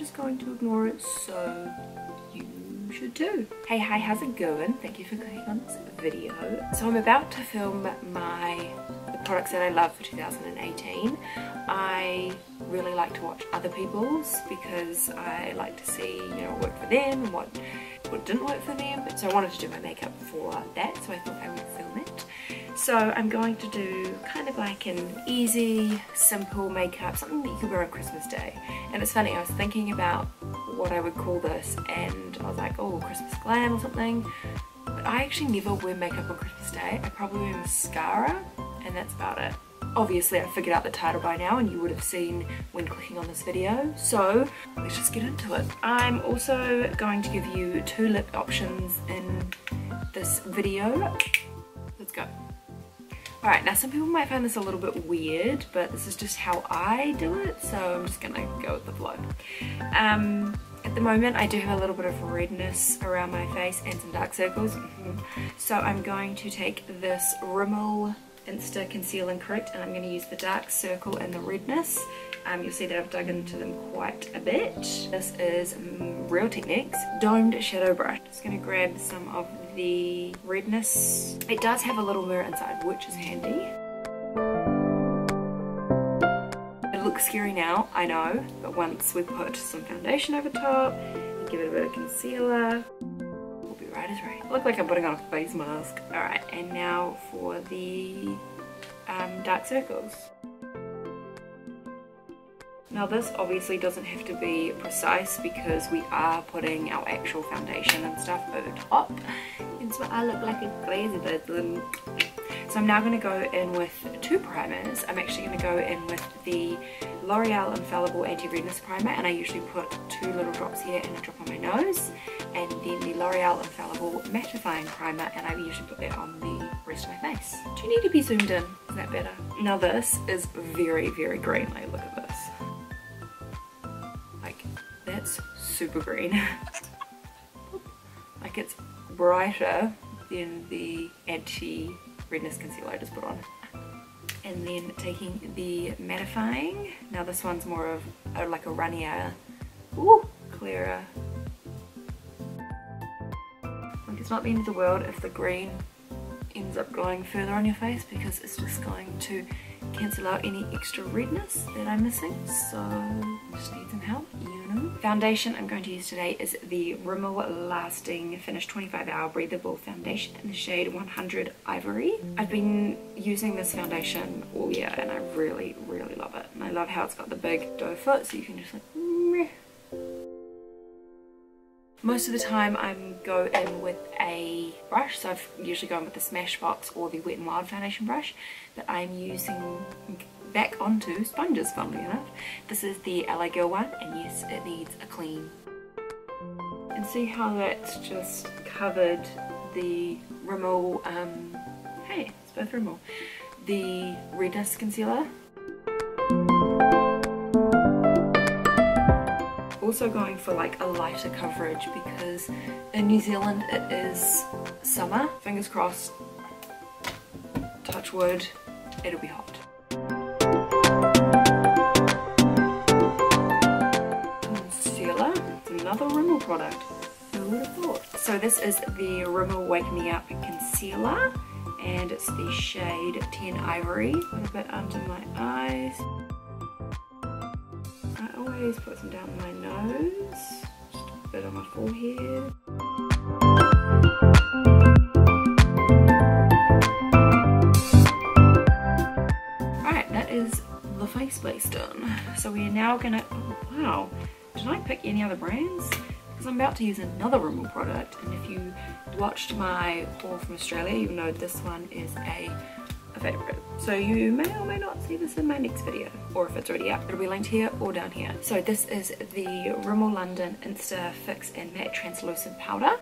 just going to ignore it, so you should too. Hey, hi, how's it going? Thank you for clicking on this video. So I'm about to film the products that I love for 2018. I really like to watch other people's because I like to see, you know, what worked for them and what didn't work for them. So I wanted to do my makeup for that, so I thought I would film it. So I'm going to do kind of like an easy, simple makeup, something that you could wear on Christmas Day. And it's funny, I was thinking about what I would call this and I was like, oh, Christmas glam or something. But I actually never wear makeup on Christmas Day. I probably wear mascara and that's about it. Obviously I figured out the title by now and you would have seen when clicking on this video. So let's just get into it. I'm also going to give you 2 lip options in this video. Let's go. Alright, now some people might find this a little bit weird, but this is just how I do it, so I'm just gonna go with the flow. At the moment I do have a little bit of redness around my face and some dark circles. So I'm going to take this Rimmel Insta Conceal and Correct and I'm going to use the dark circle and the redness. You'll see that I've dug into them quite a bit. This is Real Techniques Domed Shadow Brush. Just going to grab some of the redness. It does have a little mirror inside, which is handy. It looks scary now, I know, but once we put some foundation over top and give it a bit of concealer, we'll be right as rain. Look like I'm putting on a face mask. Alright, and now for the dark circles. Now this obviously doesn't have to be precise because we are putting our actual foundation and stuff over top. And so I look like a crazy person. So I'm now going to go in with 2 primers. I'm actually going to go in with the L'Oreal Infallible Anti-Redness Primer, and I usually put 2 little drops here and a drop on my nose, and then the L'Oreal Infallible Mattifying Primer, and I usually put that on the rest of my face. Do you need to be zoomed in? Is that better? Now this is very, very green. Like, look at this. Like, that's super green. Like, it's brighter than the anti-redness concealer I just put on. And then taking the mattifying. Now this one's more of like a runnier, clearer. Like, it's not the end of the world if the green ends up going further on your face because it's just going to cancel out any extra redness that I'm missing. So just need some help, you know. Foundation I'm going to use today is the Rimmel Lasting Finish 25-Hour Breathable Foundation in the shade 100 Ivory. I've been using this foundation all year and I really, really love it. And I love how it's got the big doe foot, so you can just like meh. Most of the time I'm go in with a brush, so I've usually gone with the Smashbox or the Wet n Wild foundation brush, but I'm using back onto sponges, funnily enough. This is the LA Girl one, and yes, it needs a clean. And see how that's just covered the Rimmel, hey, it's both Rimmel, the redness concealer. Also going for like a lighter coverage because in New Zealand it is summer. Fingers crossed, touch wood, it'll be hot. Concealer, it's another Rimmel product. Who would have thought? So this is the Rimmel Wake Me Up Concealer and it's the shade 10 Ivory. A little bit under my eyes. I always put some down my nose, just a bit on my forehead. Alright, that is the face base done. So we are now gonna, oh, wow, did I pick any other brands? Because I'm about to use another Rimmel product, and if you watched my haul from Australia, you know this one is a favorite. So you may or may not see this in my next video, or if it's already up, it'll be linked here or down here. So this is the Rimmel London Insta Fix and Matte Translucent Powder.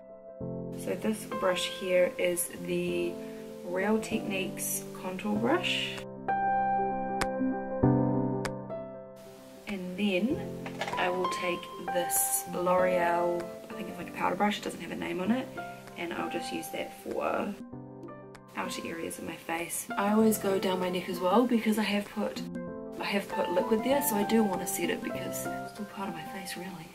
So this brush here is the Real Techniques contour brush. And then I will take this L'Oreal, I think it's like a powder brush, it doesn't have a name on it, and I'll just use that for outer areas of my face. I always go down my neck as well because I have put liquid there, so I do want to set it because it's still part of my face really.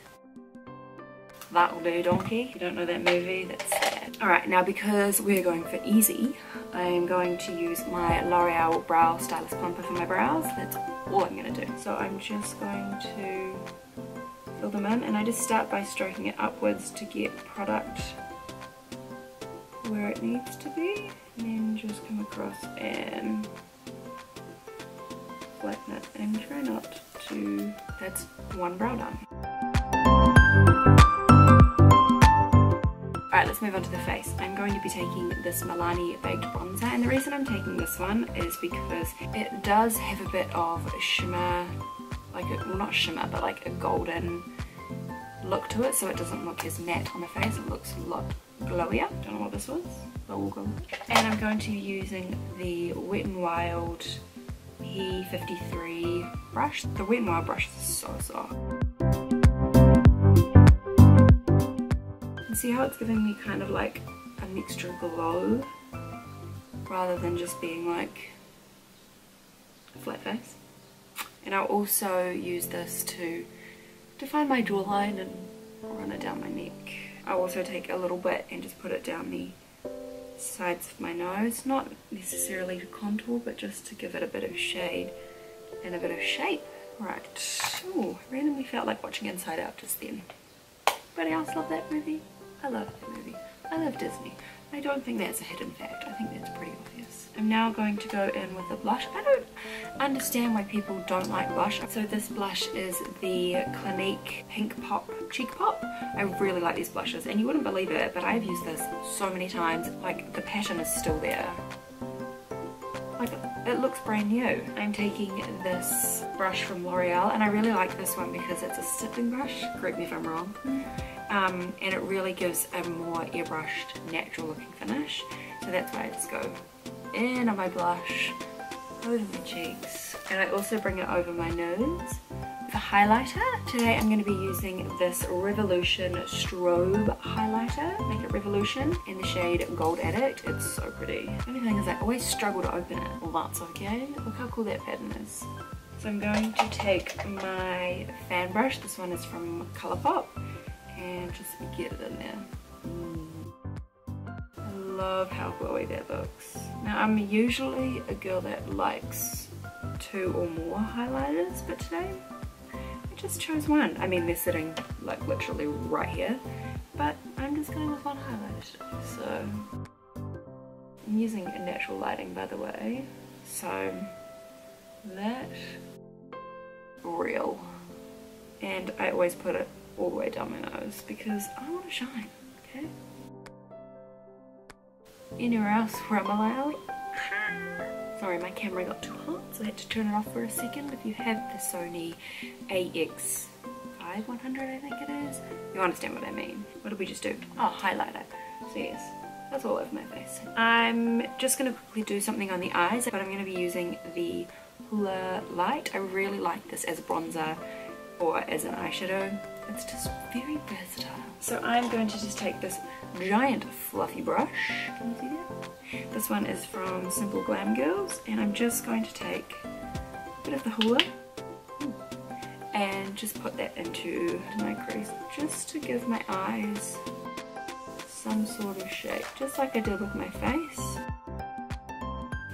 That'll Do Donkey. If you don't know that movie, that's sad. Alright, now because we're going for easy, I'm going to use my L'Oreal Brow Stylist Plumper for my brows. That's all I'm going to do. So I'm just going to fill them in, and I just start by stroking it upwards to get product where it needs to be, and then just come across and flatten it and try not to. That's one brow done. Alright, let's move on to the face. I'm going to be taking this Milani Baked Bronzer, and the reason I'm taking this one is because it does have a bit of shimmer, like a, well not shimmer, but like a golden look to it, so it doesn't look as matte on the face, it looks a lot glowier. Don't know what this was, but we'll go with it. And I'm going to be using the Wet n Wild P53 brush. The Wet n Wild brush is so soft. And see how it's giving me kind of like an extra glow rather than just being like a flat face. And I'll also use this to define my jawline and run it down my neck. I'll also take a little bit and just put it down the sides of my nose, not necessarily to contour, but just to give it a bit of shade and a bit of shape. Right, ooh, randomly felt like watching Inside Out just then. Anybody else love that movie? I love that movie. I love Disney. I don't think that's a hidden fact. I think that's pretty obvious. I'm now going to go in with a blush. I don't understand why people don't like blush. So this blush is the Clinique Pink Pop Cheek Pop. I really like these blushes, and you wouldn't believe it, but I've used this so many times. Like, the pattern is still there. Like, it looks brand new. I'm taking this brush from L'Oreal, and I really like this one because it's a stippling brush. Correct me if I'm wrong. And it really gives a more airbrushed, natural looking finish. So that's why I just go in on my blush, over my cheeks, and I also bring it over my nose with a highlighter. Today I'm going to be using this Revolution Strobe highlighter, Make It Revolution, in the shade Gold Addict. It's so pretty. The only thing is I always struggle to open it. Well, that's okay. Look how cool that pattern is. So I'm going to take my fan brush. This one is from Colourpop. And just get it in there. I love how glowy that looks. Now I'm usually a girl that likes 2 or more highlighters, but today I just chose one. I mean, they're sitting like literally right here, but I'm just going with one highlighter today. So I'm using natural lighting, by the way, so that real, and I always put it all the way down my nose because I want to shine, okay? Anywhere else where I'm allowed? Sorry, my camera got too hot, so I had to turn it off for a second. If you have the Sony AX5100, I think it is, you understand what I mean. What did we just do? Oh, highlighter. So yes, that's all over my face. I'm just going to quickly do something on the eyes, but I'm going to be using the Hoola Light. I really like this as a bronzer or as an eyeshadow. It's just very versatile. So I'm going to just take this giant fluffy brush. Can you see that? This one is from Simple Glam Girls, and I'm just going to take a bit of the Hoola and just put that into my crease, just to give my eyes some sort of shape, just like I did with my face.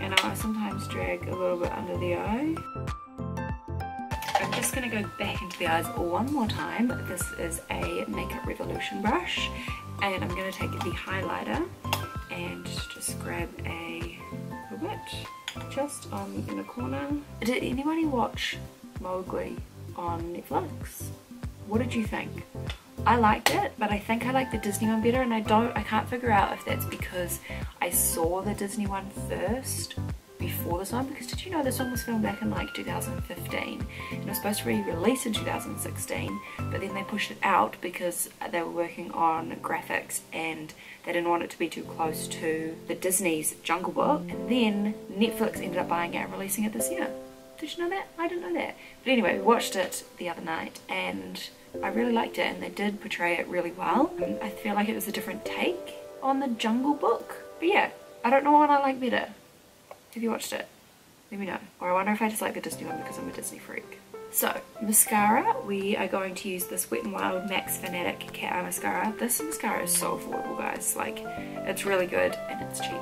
And I sometimes drag a little bit under the eye. I'm just going to go back into the eyes one more time. This is a Make It Revolution brush, and I'm going to take the highlighter and just grab a little bit just on the inner corner. Did anybody watch Mowgli on Netflix? What did you think? I liked it, but I think I like the Disney one better, and I can't figure out if that's because I saw the Disney one first before this one, because did you know this one was filmed back in like 2015 and it was supposed to be released in 2016, but then they pushed it out because they were working on graphics and they didn't want it to be too close to the Disney's Jungle Book, and then Netflix ended up buying it and releasing it this year. Did you know that? I didn't know that. But anyway, we watched it the other night and I really liked it, and they did portray it really well. I feel like it was a different take on the Jungle Book. But yeah, I don't know what I like better. Have you watched it? Let me know. Or I wonder if I just like the Disney one because I'm a Disney freak. So, mascara, we are going to use this Wet n Wild Max Fanatic Cat Eye Mascara. This mascara is so affordable, guys. Like, it's really good and it's cheap.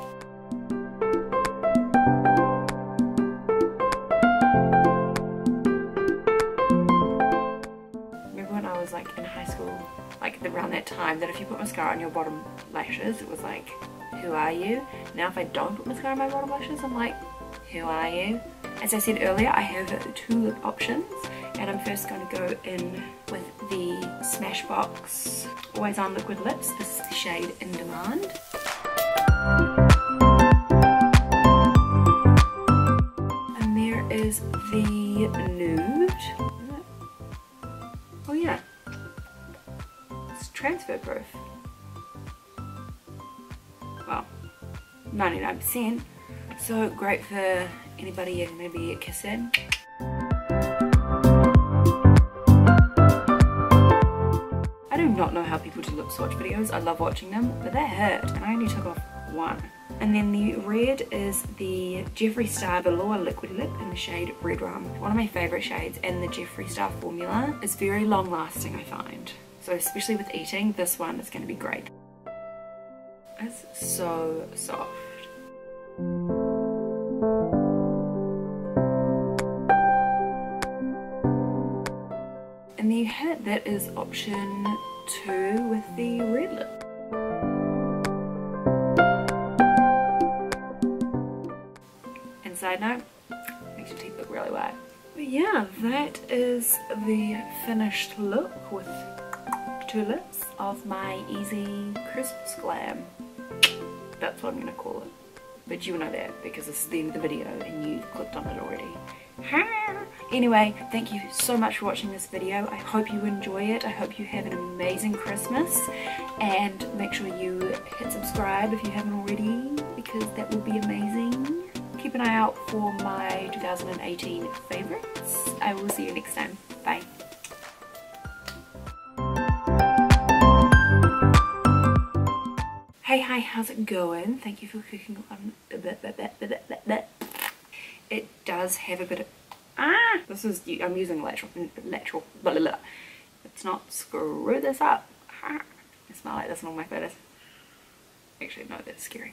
Remember when I was like in high school, like around that time, that if you put mascara on your bottom lashes, it was like, who are you? Now if I don't put mascara on my bottom lashes, I'm like, who are you? As I said earlier, I have 2 lip options, and I'm first going to go in with the Smashbox Always On Liquid Lips. This is the shade In Demand. And there is the Nude. Oh yeah, it's transfer proof. Well, 99%. So great for anybody you're going to be kissing. I do not know how people do lip swatch videos. I love watching them, but they hurt, and I only took off 1. And then the red is the Jeffree Star Velour Liquid Lip in the shade Red Rum. One of my favourite shades, and the Jeffree Star formula is very long lasting, I find. So especially with eating, this one is going to be great. It's so soft. And there you have it. That is option 2 with the red lip. And side note, makes your teeth look really white. But yeah, that is the finished look with 2 lips of my easy Christmas glam. That's what I'm going to call it. But you know that because this is the end of the video and you clicked on it already. Anyway, thank you so much for watching this video. I hope you enjoy it. I hope you have an amazing Christmas. And make sure you hit subscribe if you haven't already, because that will be amazing. Keep an eye out for my 2018 favorites. I will see you next time. Bye. Hey, hi, how's it going? Thank you for clicking on it. Does have a bit of this is, I'm using lateral blah, blah, blah. Let's not screw this up. I smell like this on all my photos. Actually no, that's scary.